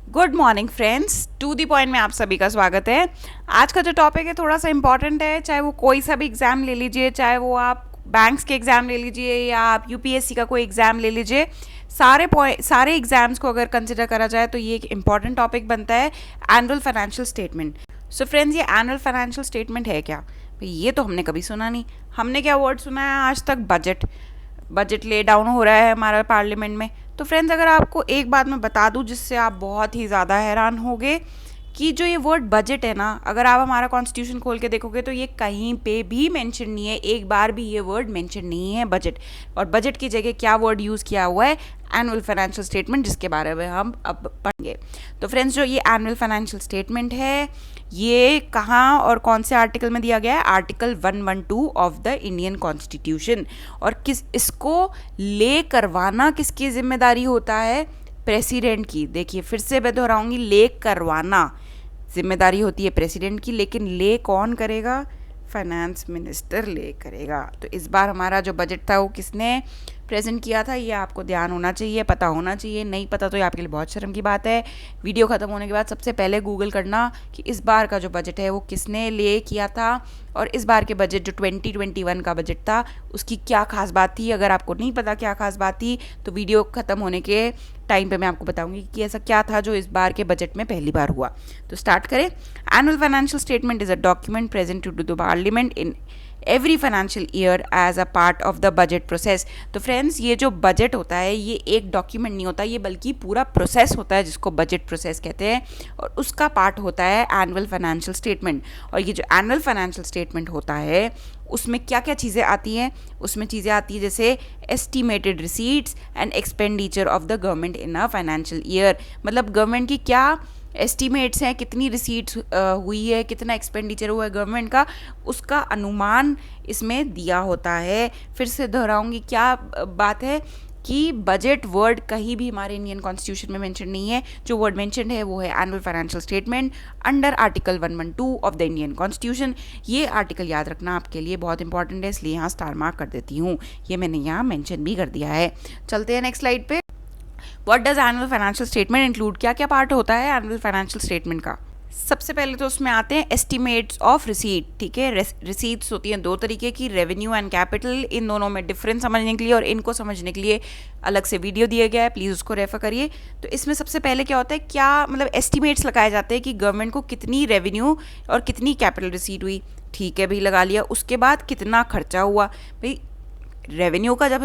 Good morning friends, to the point में आप सभी का स्वागत है। आज का जो टॉपिक है थोड़ा सा इम्पॉर्टेंट है, चाहे वो कोई सा भी एग्ज़ाम ले लीजिए, चाहे वो आप बैंक्स के एग्ज़ाम ले लीजिए या आप यूपीएससी का कोई एग्ज़ाम ले लीजिए। सारे एग्ज़ाम्स को अगर कंसिडर करा जाए तो ये एक इम्पॉर्टेंट टॉपिक बनता है, annual financial statement. So friends, ये एनुअल फाइनेंशियल स्टेटमेंट है क्या? भाई ये तो हमने कभी सुना नहीं। हमने क्या वर्ड सुना है आज तक? बजट ले डाउन हो रहा है हमारा पार्लियामेंट में। तो फ्रेंड्स, अगर आपको एक बात मैं बता दूं जिससे आप बहुत ही ज़्यादा हैरान होगे कि जो ये वर्ड बजट है ना, अगर आप हमारा कॉन्स्टिट्यूशन खोल के देखोगे तो ये कहीं पे भी मेंशन नहीं है, एक बार भी ये वर्ड मेंशन नहीं है बजट। और बजट की जगह क्या वर्ड यूज़ किया हुआ है? एनुअल फाइनेंशियल स्टेटमेंट, जिसके बारे में हम अब पढ़ेंगे। तो फ्रेंड्स, जो ये एनुअल फाइनेंशियल स्टेटमेंट है ये कहाँ और कौन से आर्टिकल में दिया गया है? Article 112 of the Indian constitution. और इसको ले करवाना किसकी जिम्मेदारी होता है? प्रेसिडेंट की। देखिए फिर से मैं दोहराऊंगी, ले करवाना जिम्मेदारी होती है प्रेसिडेंट की, लेकिन ले कौन करेगा? फाइनेंस मिनिस्टर ले करेगा। तो इस बार हमारा जो बजट था वो किसने प्रेजेंट किया था, ये आपको ध्यान होना चाहिए, पता होना चाहिए। नहीं पता तो ये आपके लिए बहुत शर्म की बात है। वीडियो ख़त्म होने के बाद सबसे पहले गूगल करना कि इस बार का जो बजट है वो किसने ले किया था, और इस बार के बजट जो 2021 का बजट था उसकी क्या खास बात थी। अगर आपको नहीं पता क्या खास बात थी तो वीडियो ख़त्म होने के टाइम पे मैं आपको बताऊंगी कि ऐसा क्या था जो इस बार के बजट में पहली बार हुआ। तो स्टार्ट करें। Annual financial statement is a document present to the parliament in every financial year as a part of the budget process. तो फ्रेंड्स, ये जो बजट होता है ये एक डॉक्यूमेंट नहीं होता, ये बल्कि पूरा प्रोसेस होता है जिसको बजट प्रोसेस कहते हैं, और उसका पार्ट होता है एनुअल फाइनेंशियल स्टेटमेंट। और ये जो एनुअल फाइनेंशियल स्टेटमेंट होता है उसमें क्या क्या चीज़ें आती हैं? उसमें चीज़ें आती हैं जैसे estimated receipts and expenditure of the government in a financial year. मतलब गवर्नमेंट की क्या एस्टिमेट्स हैं, कितनी रिसीट्स हुई है, कितना एक्सपेंडिचर हुआ है गवर्नमेंट का, उसका अनुमान इसमें दिया होता है। फिर से दोहराऊंगी, क्या बात है कि बजट वर्ड कहीं भी हमारे इंडियन कॉन्स्टिट्यूशन में मेंशन नहीं है। जो वर्ड मेंशन है वो है annual financial statement under article 112 of the Indian constitution. ये आर्टिकल याद रखना आपके लिए बहुत इंपॉर्टेंट है, इसलिए यहाँ स्टार मार्क कर देती हूँ। ये मैंने यहाँ मेंशन भी कर दिया है। चलते हैं नेक्स्ट स्लाइड पे। What does annual financial statement include? क्या क्या पार्ट होता है एनुअल फाइनेंशियल स्टेटमेंट का? सबसे पहले तो उसमें आते हैं एस्टिमेट्स ऑफ रिसीट। ठीक है, रिसीट्स होती हैं दो तरीके की, रेवेन्यू एंड कैपिटल। इन दोनों में डिफरेंस समझने के लिए और इनको समझने के लिए अलग से वीडियो दिया गया है, प्लीज़ उसको रेफर करिए। तो इसमें सबसे पहले क्या होता है, क्या मतलब एस्टिमेट्स लगाए जाते हैं कि गवर्नमेंट को कितनी रेवेन्यू और कितनी कैपिटल रिसीट हुई। ठीक है भाई, लगा लिया। उसके बाद कितना खर्चा हुआ। भाई रेवेन्यू का जब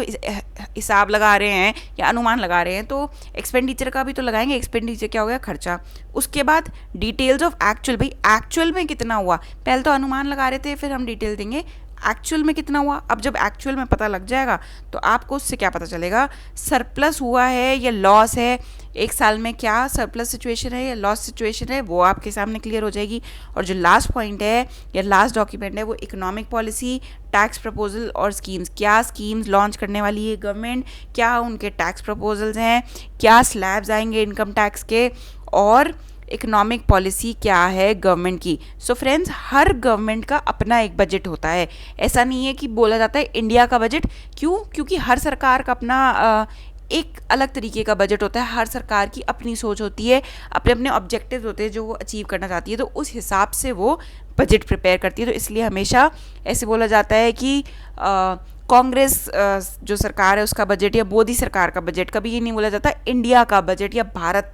हिसाब लगा रहे हैं या अनुमान लगा रहे हैं तो एक्सपेंडिचर का भी तो लगाएंगे। एक्सपेंडिचर क्या हो गया? खर्चा। उसके बाद डिटेल्स ऑफ एक्चुअल, भाई एक्चुअल में कितना हुआ। पहले तो अनुमान लगा रहे थे, फिर हम डिटेल देंगे एक्चुअल में कितना हुआ। अब जब एक्चुअल में पता लग जाएगा तो आपको उससे क्या पता चलेगा, सरप्लस हुआ है या लॉस है, एक साल में क्या सरप्लस सिचुएशन है या लॉस सिचुएशन है, वो आपके सामने क्लियर हो जाएगी। और जो लास्ट पॉइंट है या लास्ट डॉक्यूमेंट है वो इकोनॉमिक पॉलिसी, टैक्स प्रपोजल और स्कीम्स। क्या स्कीम्स लॉन्च करने वाली है गवर्नमेंट, क्या उनके टैक्स प्रपोजल्स हैं, क्या स्लैब्स आएंगे इनकम टैक्स के, और इकोनॉमिक पॉलिसी क्या है गवर्नमेंट की। सो फ्रेंड्स, हर गवर्नमेंट का अपना एक बजट होता है। ऐसा नहीं है कि बोला जाता है इंडिया का बजट। क्यों? क्योंकि हर सरकार का अपना एक अलग तरीके का बजट होता है। हर सरकार की अपनी सोच होती है, अपने अपने ऑब्जेक्टिव्स होते हैं जो वो अचीव करना चाहती है, तो उस हिसाब से वो बजट प्रिपेयर करती है। तो इसलिए हमेशा ऐसे बोला जाता है कि कांग्रेस जो सरकार है उसका बजट या मोदी सरकार का बजट, कभी ये नहीं बोला जाता इंडिया का बजट या भारत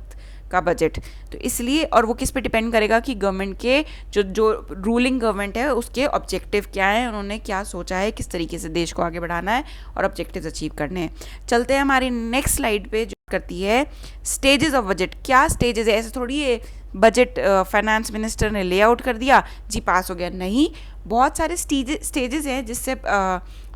का बजट। तो इसलिए, और वो किस पे डिपेंड करेगा कि गवर्नमेंट के जो रूलिंग गवर्नमेंट है उसके ऑब्जेक्टिव क्या है, उन्होंने क्या सोचा है, किस तरीके से देश को आगे बढ़ाना है और ऑब्जेक्टिव्स अचीव करने हैं। चलते हैं हमारी नेक्स्ट स्लाइड पे, जो करती है स्टेजेस ऑफ बजट। क्या स्टेजेस है? ऐसे थोड़ी है बजट फाइनेंस मिनिस्टर ने लेआउट कर दिया जी पास हो गया, नहीं। बहुत सारे स्टेजेस हैं जिससे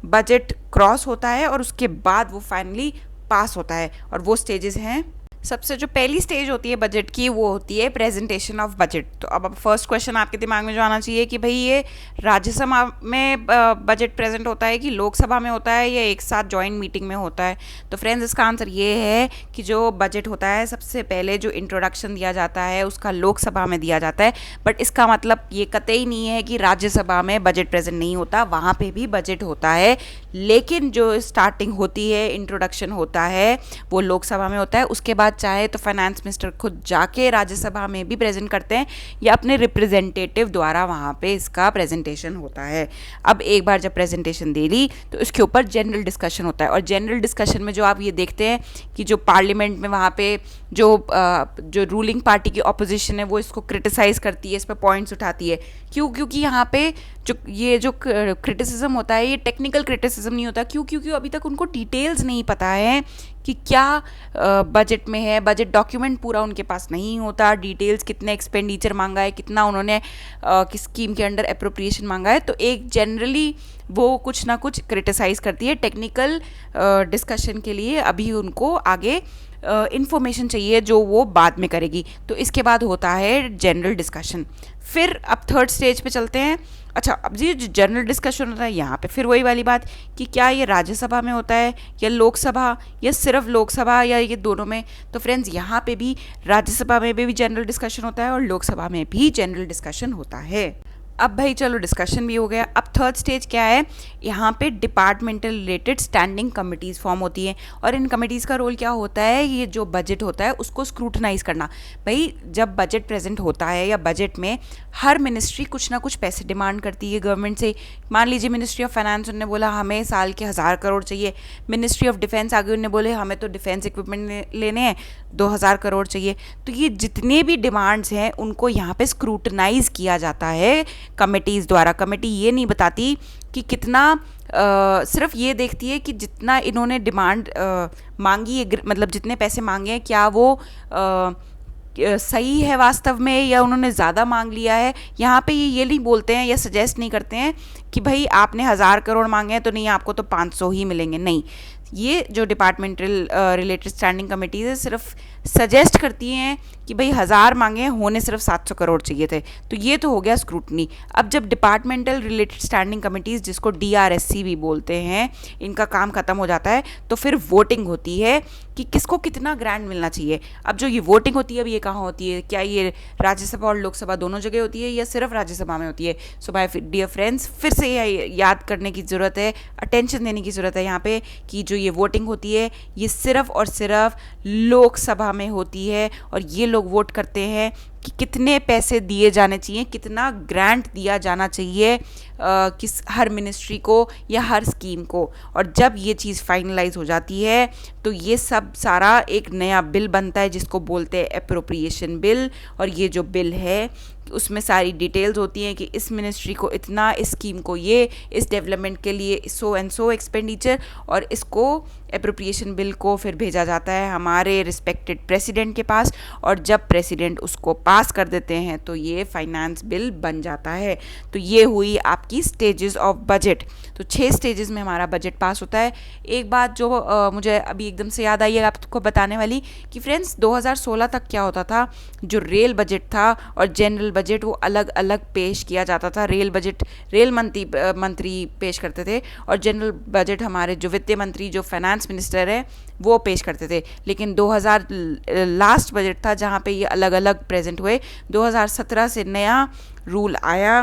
बजट क्रॉस होता है और उसके बाद वो फाइनली पास होता है, और वो स्टेजेस हैं। सबसे जो पहली स्टेज होती है बजट की वो होती है प्रेजेंटेशन ऑफ बजट। तो अब फर्स्ट क्वेश्चन आपके दिमाग में जो आना चाहिए कि भाई ये राज्यसभा में बजट प्रेजेंट होता है कि लोकसभा में होता है या एक साथ जॉइंट मीटिंग में होता है। तो फ्रेंड्स, इसका आंसर ये है कि जो बजट होता है सबसे पहले जो इंट्रोडक्शन दिया जाता है उसका लोकसभा में दिया जाता है। बट इसका मतलब ये कतई नहीं है कि राज्यसभा में बजट प्रेजेंट नहीं होता, वहाँ पर भी बजट होता है, लेकिन जो स्टार्टिंग होती है, इंट्रोडक्शन होता है, वो लोकसभा में होता है। उसके बाद चाहे तो फाइनेंस मिनिस्टर खुद जाके राज्यसभा में भी प्रेजेंट करते हैं या अपने रिप्रेजेंटेटिव द्वारा वहाँ पे इसका प्रेजेंटेशन होता है। अब एक बार जब प्रेजेंटेशन दे ली तो इसके ऊपर जनरल डिस्कशन होता है, और जनरल डिस्कशन में जो आप ये देखते हैं कि जो पार्लियामेंट में वहाँ पे जो रूलिंग पार्टी की ऑपोजिशन है वो इसको क्रिटिसाइज़ करती है, इस पर पॉइंट्स उठाती है। क्योंकि यहाँ पे जो क्रिटिसिज्म होता है ये टेक्निकल क्रिटिसिज्म नहीं होता। क्योंकि अभी तक उनको डिटेल्स नहीं पता है कि क्या बजट में है, बजट डॉक्यूमेंट पूरा उनके पास नहीं होता, डिटेल्स कितने एक्सपेंडिचर मांगा है, कितना उन्होंने किस स्कीम के अंडर अप्रोप्रिएशन मांगा है। तो एक जनरली वो कुछ ना कुछ क्रिटिसाइज़ करती है। टेक्निकल डिस्कशन के लिए अभी उनको आगे इन्फॉर्मेशन चाहिए जो वो बाद में करेगी। तो इसके बाद होता है जनरल डिस्कशन। फिर अब थर्ड स्टेज पे चलते हैं। अच्छा, अब ये जो जनरल डिस्कशन होता है यहाँ पे फिर वही वाली बात कि क्या ये राज्यसभा में होता है या लोकसभा, या सिर्फ लोकसभा, या ये दोनों में। तो फ्रेंड्स यहाँ पे भी राज्यसभा में भी जनरल डिस्कशन होता है और लोकसभा में भी जनरल डिस्कशन होता है। अब भाई चलो डिस्कशन भी हो गया। अब थर्ड स्टेज क्या है, यहाँ पे departmental related standing committees form होती हैं, और इन कमिटीज़ का रोल क्या होता है, ये जो बजट होता है उसको स्क्रूटनाइज करना। भाई जब बजट प्रेजेंट होता है या बजट में हर मिनिस्ट्री कुछ ना कुछ पैसे डिमांड करती है गवर्नमेंट से। मान लीजिए मिनिस्ट्री ऑफ फाइनेंस, उन्होंने बोला हमें साल के 1000 करोड़ चाहिए। मिनिस्ट्री ऑफ डिफेंस आगे उन्होंने बोले हमें तो डिफेंस इक्विपमेंट लेने हैं, 2000 करोड़ चाहिए। तो ये जितने भी डिमांड्स हैं उनको यहाँ पे स्क्रूटनाइज किया जाता है कमिटीज़ द्वारा। कमेटी ये नहीं बताती कि कितना, सिर्फ ये देखती है कि जितना इन्होंने डिमांड मांगी है, मतलब जितने पैसे मांगे हैं क्या वो सही है वास्तव में, या उन्होंने ज़्यादा मांग लिया है। यहाँ पे ये नहीं बोलते हैं या सजेस्ट नहीं करते हैं कि भाई आपने 1000 करोड़ मांगे हैं तो नहीं, आपको तो 500 ही मिलेंगे। नहीं, ये जो डिपार्टमेंटल रिलेटेड स्टैंडिंग कमिटीज़ है सिर्फ सजेस्ट करती हैं कि भाई 1000 मांगे, होने सिर्फ 700 करोड़ चाहिए थे। तो ये तो हो गया स्क्रूटनी। अब जब डिपार्टमेंटल रिलेटेड स्टैंडिंग कमिटीज़, जिसको DRSC भी बोलते हैं, इनका काम ख़त्म हो जाता है तो फिर वोटिंग होती है कि किसको कितना ग्रांट मिलना चाहिए। अब जो ये वोटिंग होती है, अब ये कहाँ होती है, क्या ये राज्यसभा और लोकसभा दोनों जगह होती है या सिर्फ राज्यसभा में होती है। सो माय डियर फ्रेंड्स, फिर से ये याद करने की ज़रूरत है, अटेंशन देने की ज़रूरत है यहाँ पे कि जो ये वोटिंग होती है ये सिर्फ और सिर्फ लोकसभा में होती है, और ये लोग वोट करते हैं कि कितने पैसे दिए जाने चाहिए, कितना ग्रांट दिया जाना चाहिए किस हर मिनिस्ट्री को या हर स्कीम को। और जब ये चीज़ फाइनलाइज हो जाती है तो ये सब सारा एक नया बिल बनता है जिसको बोलते हैं एप्रोप्रिएशन बिल। और ये जो बिल है उसमें सारी डिटेल्स होती हैं कि इस मिनिस्ट्री को इतना, इस स्कीम को ये, इस डेवलपमेंट के लिए सो एंड सो एक्सपेंडिचर, और इसको एप्रोप्रिएशन बिल को फिर भेजा जाता है हमारे रिस्पेक्टेड प्रेसिडेंट के पास, और जब प्रेसिडेंट उसको पास कर देते हैं तो ये फाइनेंस बिल बन जाता है। तो ये हुई आपकी स्टेजेस ऑफ बजट। तो 6 स्टेजेस में हमारा बजट पास होता है। एक बात जो मुझे अभी एकदम से याद आई है आपको बताने वाली कि फ्रेंड्स 2016 तक क्या होता था, जो रेल बजट था और जनरल बजट वो अलग अलग पेश किया जाता था। रेल बजट रेल मंत्री पेश करते थे, और जनरल बजट हमारे जो वित्त मंत्री, जो फाइनेंस मिनिस्टर है, वो पेश करते थे। लेकिन 2000 लास्ट बजट था जहाँ पे ये अलग अलग प्रेजेंट हुए। 2017 से नया रूल आया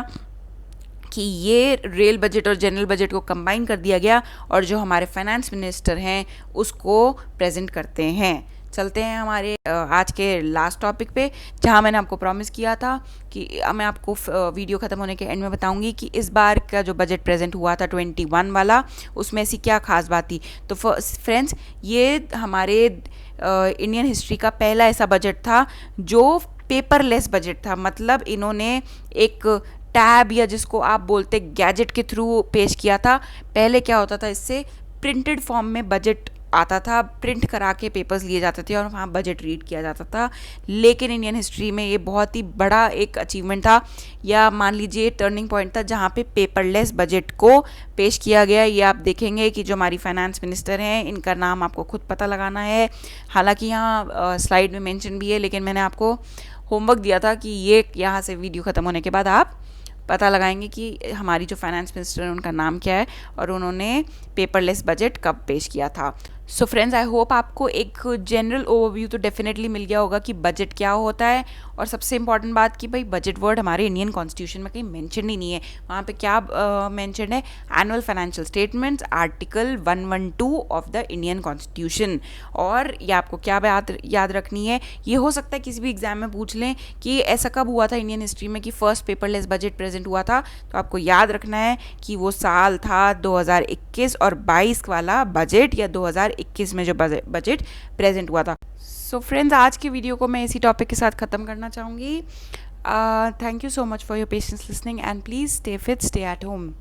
कि ये रेल बजट और जनरल बजट को कंबाइन कर दिया गया, और जो हमारे फाइनेंस मिनिस्टर हैं उसको प्रेजेंट करते हैं। चलते हैं हमारे आज के लास्ट टॉपिक पे, जहाँ मैंने आपको प्रॉमिस किया था कि मैं आपको वीडियो ख़त्म होने के एंड में बताऊंगी कि इस बार का जो बजट प्रेजेंट हुआ था 21 वाला, उसमें ऐसी क्या खास बात थी। तो फ्रेंड्स, ये हमारे इंडियन हिस्ट्री का पहला ऐसा बजट था जो पेपरलेस बजट था। मतलब इन्होंने एक टैब, या जिसको आप बोलते गैजेट के थ्रू पेश किया था। पहले क्या होता था, इससे प्रिंटेड फॉर्म में बजट आता था, प्रिंट करा के पेपर्स लिए जाते थे और वहाँ बजट रीड किया जाता था। लेकिन इंडियन हिस्ट्री में ये बहुत ही बड़ा एक अचीवमेंट था, या मान लीजिए टर्निंग पॉइंट था, जहाँ पे पेपरलेस बजट को पेश किया गया। ये आप देखेंगे कि जो हमारी फाइनेंस मिनिस्टर हैं, इनका नाम आपको खुद पता लगाना है। हालांकि यहाँ स्लाइड में मेंशन भी है, लेकिन मैंने आपको होमवर्क दिया था कि ये यहाँ से वीडियो ख़त्म होने के बाद आप पता लगाएंगे कि हमारी जो फाइनेंस मिनिस्टर है उनका नाम क्या है और उन्होंने पेपरलेस बजट कब पेश किया था। सो फ्रेंड्स, आई होप आपको एक जनरल ओवरव्यू तो डेफिनेटली मिल गया होगा कि बजट क्या होता है, और सबसे इंपॉर्टेंट बात कि भाई बजट वर्ड हमारे इंडियन कॉन्स्टिट्यूशन में कहीं मेंशन ही नहीं है। वहाँ पे क्या मेंशन है? Annual financial statements, article 112 of the Indian constitution. और ये आपको क्या बात याद रखनी है, ये हो सकता है किसी भी एग्जाम में पूछ लें कि ऐसा कब हुआ था इंडियन हिस्ट्री में कि फर्स्ट पेपरलेस बजट प्रेजेंट हुआ था। तो आपको याद रखना है कि वो साल था 2021 और 22 वाला बजट, या 2021 में जो बजट प्रेजेंट हुआ था। सो फ्रेंड्स, आज की वीडियो को मैं इसी टॉपिक के साथ ख़त्म करना चाहूँगी। Thank you so much for your patience listening, and please stay fit, stay at home.